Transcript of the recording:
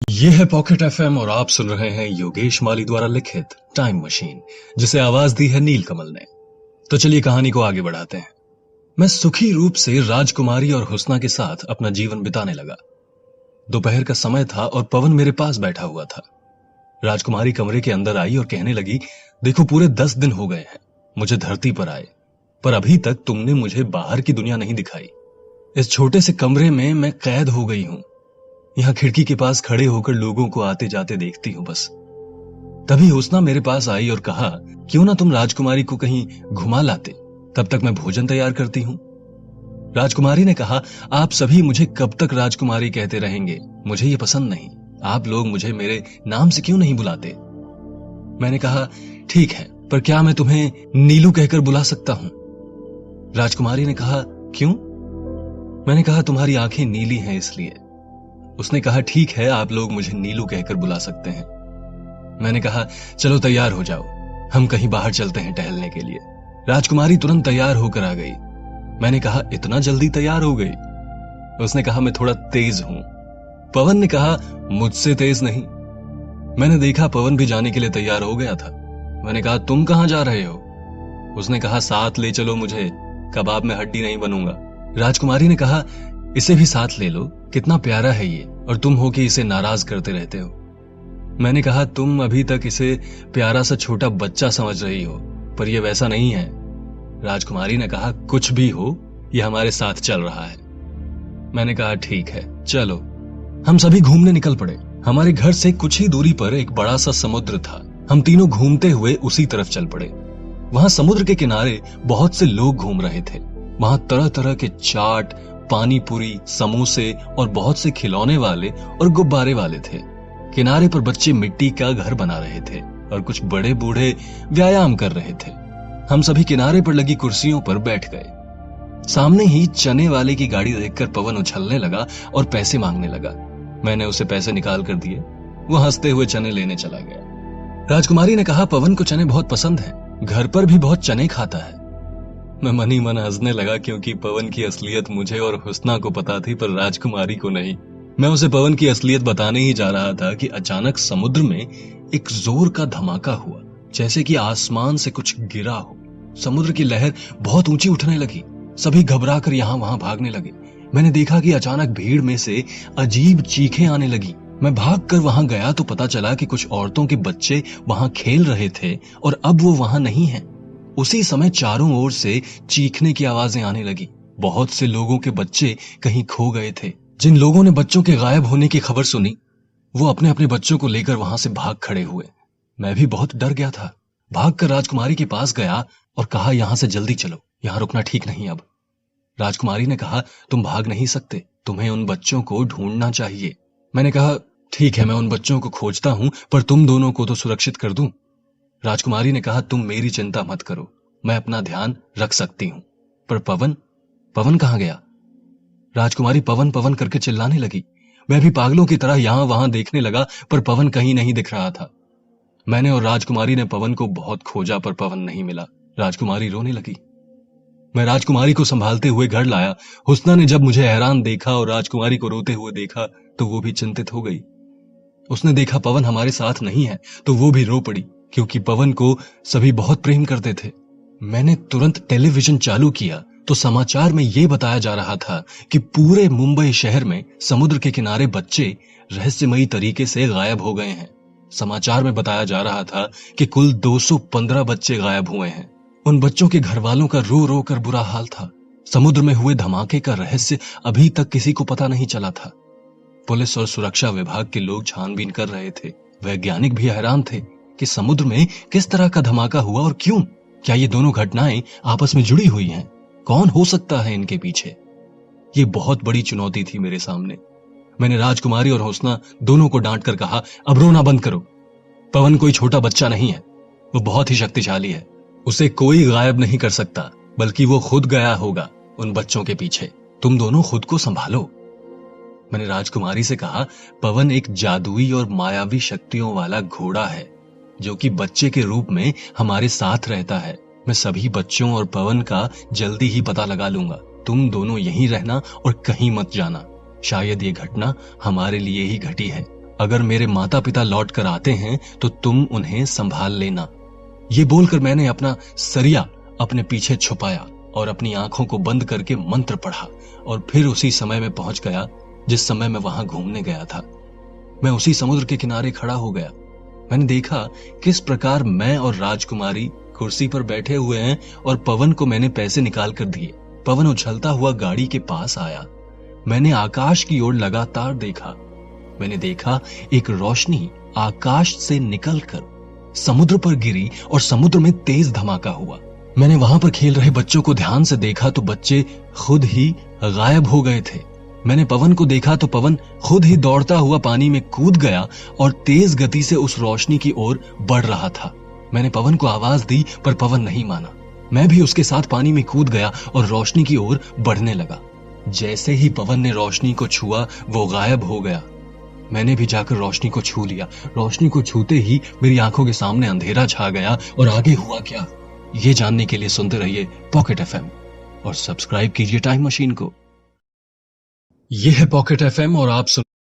ये है pocket FM और आप सुन रहे हैं योगेश माली द्वारा लिखित टाइम मशीन, जिसे आवाज दी है नीलकमल ने। तो चलिए कहानी को आगे बढ़ाते हैं। मैं सुखी रूप से राजकुमारी और हुस्ना के साथ अपना जीवन बिताने लगा। दोपहर का समय था और पवन मेरे पास बैठा हुआ था। राजकुमारी कमरे के अंदर आई और कहने लगी, देखो पूरे 10 दिन हो गए हैं मुझे धरती पर आए, पर अभी तक तुमने मुझे बाहर की दुनिया नहीं दिखाई। इस छोटे से कमरे में मैं कैद हो गई हूं। यहां खिड़की के पास खड़े होकर लोगों को आते जाते देखती हूं बस। तभी हुस्ना मेरे पास आई और कहा, क्यों ना तुम राजकुमारी को कहीं घुमा लाते, तब तक मैं भोजन तैयार करती हूं। राजकुमारी ने कहा, आप सभी मुझे कब तक राजकुमारी कहते रहेंगे, मुझे ये पसंद नहीं। आप लोग मुझे मेरे नाम से क्यों नहीं बुलाते। मैंने कहा, ठीक है, पर क्या मैं तुम्हें नीलू कहकर बुला सकता हूं। राजकुमारी ने कहा, क्यों। मैंने कहा, तुम्हारी आंखें नीली हैं इसलिए। उसने कहा, ठीक है, आप लोग मुझे नीलू कहकर बुला सकते हैं। मैंने कहा, चलो तैयार हो जाओ, हम कहीं बाहर चलते हैं टहलने के लिए। राजकुमारी तुरंत तैयार होकर आ गई। मैंने कहा, इतना जल्दी तैयार हो गई। उसने कहा, मैं थोड़ा तेज हूं। पवन ने कहा, मुझसे तेज नहीं। मैंने देखा पवन भी जाने के लिए तैयार हो गया था। मैंने कहा, तुम कहां जा रहे हो। उसने कहा, साथ ले चलो मुझे, कबाब में हड्डी नहीं बनूंगा। राजकुमारी ने कहा, इसे भी साथ ले लो, कितना प्यारा है ये, और तुम हो कि इसे नाराज करते रहते हो। मैंने कहा, तुम अभी तक इसे प्यारा सा छोटा बच्चा समझ रही हो, पर यह वैसा नहीं है। राजकुमारी ने कहा, कुछ भी हो, यह हमारे साथ चल रहा है। मैंने कहा, ठीक है, चलो। हम सभी घूमने निकल पड़े। हमारे घर से कुछ ही दूरी पर एक बड़ा सा समुद्र था। हम तीनों घूमते हुए उसी तरफ चल पड़े। वहां समुद्र के किनारे बहुत से लोग घूम रहे थे। वहां तरह तरह के चाट, पानी पूरी, समोसे और बहुत से खिलौने वाले और गुब्बारे वाले थे। किनारे पर बच्चे मिट्टी का घर बना रहे थे और कुछ बड़े बूढ़े व्यायाम कर रहे थे। हम सभी किनारे पर लगी कुर्सियों पर बैठ गए। सामने ही चने वाले की गाड़ी देखकर पवन उछलने लगा और पैसे मांगने लगा। मैंने उसे पैसे निकाल कर दिए। वो हंसते हुए चने लेने चला गया। राजकुमारी ने कहा, पवन को चने बहुत पसंद हैं, घर पर भी बहुत चने खाता है। मैं मन ही मन हंसने लगा, क्योंकि पवन की असलियत मुझे और हुस्ना को पता थी, पर राजकुमारी को नहीं। मैं उसे पवन की असलियत बताने ही जा रहा था कि अचानक समुद्र में एक जोर का धमाका हुआ, जैसे कि आसमान से कुछ गिरा हो। समुद्र की लहर बहुत ऊंची उठने लगी। सभी घबरा कर यहां वहां भागने लगे। मैंने देखा कि अचानक भीड़ में से अजीब चीखें आने लगी। मैं भागकर वहां गया तो पता चला कि कुछ औरतों के बच्चे वहां खेल रहे थे और अब वो वहां नहीं है। उसी समय चारों ओर से चीखने की आवाजें आने लगी। बहुत से लोगों के बच्चे कहीं खो गए थे। जिन लोगों ने बच्चों के गायब होने की खबर सुनी, वो अपने अपने बच्चों को लेकर वहां से भाग खड़े हुए। मैं भी बहुत डर गया था। भागकर राजकुमारी के पास गया और कहा, यहां से जल्दी चलो, यहां रुकना ठीक नहीं अब। राजकुमारी ने कहा, तुम भाग नहीं सकते, तुम्हें उन बच्चों को ढूंढना चाहिए। मैंने कहा, ठीक है, मैं उन बच्चों को खोजता हूं, पर तुम दोनों को तो सुरक्षित कर दूं। राजकुमारी ने कहा, तुम मेरी चिंता मत करो, मैं अपना ध्यान रख सकती हूं। पर पवन कहां गया। राजकुमारी पवन पवन करके चिल्लाने लगी। मैं भी पागलों की तरह यहां वहां देखने लगा, पर पवन कहीं नहीं दिख रहा था। मैंने और राजकुमारी ने पवन को बहुत खोजा, पर पवन नहीं मिला। राजकुमारी रोने लगी। मैं राजकुमारी को संभालते हुए घर लाया। हुस्ना ने जब मुझे हैरान देखा और राजकुमारी को रोते हुए देखा तो वो भी चिंतित हो गई। उसने देखा पवन हमारे साथ नहीं है तो वो भी रो पड़ी, क्योंकि पवन को सभी बहुत प्रेम करते थे। मैंने तुरंत टेलीविजन चालू किया तो समाचार में यह बताया जा रहा था कि पूरे मुंबई शहर में समुद्र के किनारे बच्चे रहस्यमयी तरीके से गायब हो गए हैं। समाचार में बताया जा रहा था कि कुल 215 बच्चे गायब हुए हैं। उन बच्चों के घर वालों का रो रो कर बुरा हाल था। समुद्र में हुए धमाके का रहस्य अभी तक किसी को पता नहीं चला था। पुलिस और सुरक्षा विभाग के लोग छानबीन कर रहे थे। वैज्ञानिक भी हैरान थे कि समुद्र में किस तरह का धमाका हुआ और क्यों। क्या ये दोनों घटनाएं आपस में जुड़ी हुई हैं? कौन हो सकता है इनके पीछे? ये बहुत बड़ी चुनौती थी मेरे सामने। मैंने राजकुमारी और हुस्ना दोनों को डांट कर कहा, अब रोना बंद करो। पवन कोई छोटा बच्चा नहीं है, वो बहुत ही शक्तिशाली है। उसे कोई गायब नहीं कर सकता, बल्कि वो खुद गया होगा उन बच्चों के पीछे। तुम दोनों खुद को संभालो। मैंने राजकुमारी से कहा, पवन एक जादुई और मायावी शक्तियों वाला घोड़ा है जो कि बच्चे के रूप में हमारे साथ रहता है। मैं सभी बच्चों और पवन का जल्दी ही पता लगा लूंगा। तुम दोनों यहीं रहना और कहीं मत जाना। शायद ये घटना हमारे लिए ही घटी है अगर मेरे माता पिता लौट कर आते हैं तो तुम उन्हें संभाल लेना। ये बोलकर मैंने अपना सरिया अपने पीछे छुपाया और अपनी आंखों को बंद करके मंत्र पढ़ा और फिर उसी समय में पहुंच गया जिस समय मैं वहां घूमने गया था। मैं उसी समुद्र के किनारे खड़ा हो गया। मैंने देखा किस प्रकार मैं और राजकुमारी कुर्सी पर बैठे हुए हैं और पवन को मैंने पैसे निकाल कर दिए। पवन उछलता हुआ गाड़ी के पास आया। मैंने आकाश की ओर लगातार देखा। मैंने देखा एक रोशनी आकाश से निकलकर समुद्र पर गिरी और समुद्र में तेज धमाका हुआ। मैंने वहां पर खेल रहे बच्चों को ध्यान से देखा तो बच्चे खुद ही गायब हो गए थे। मैंने पवन को देखा तो पवन खुद ही दौड़ता हुआ पानी में कूद गया और तेज गति से उस रोशनी की ओर बढ़ रहा था। मैंने पवन को आवाज दी पर पवन नहीं माना। मैं भी उसके साथ पानी में कूद गया और रोशनी की ओर बढ़ने लगा। जैसे ही पवन ने रोशनी को छुआ वो गायब हो गया। मैंने भी जाकर रोशनी को छू लिया। रोशनी को छूते ही मेरी आंखों के सामने अंधेरा छा गया और आगे हुआ क्या, ये जानने के लिए सुनते रहिए पॉकेट एफएम और सब्सक्राइब कीजिए टाइम मशीन को। यह है पॉकेट एफएम और आप सुन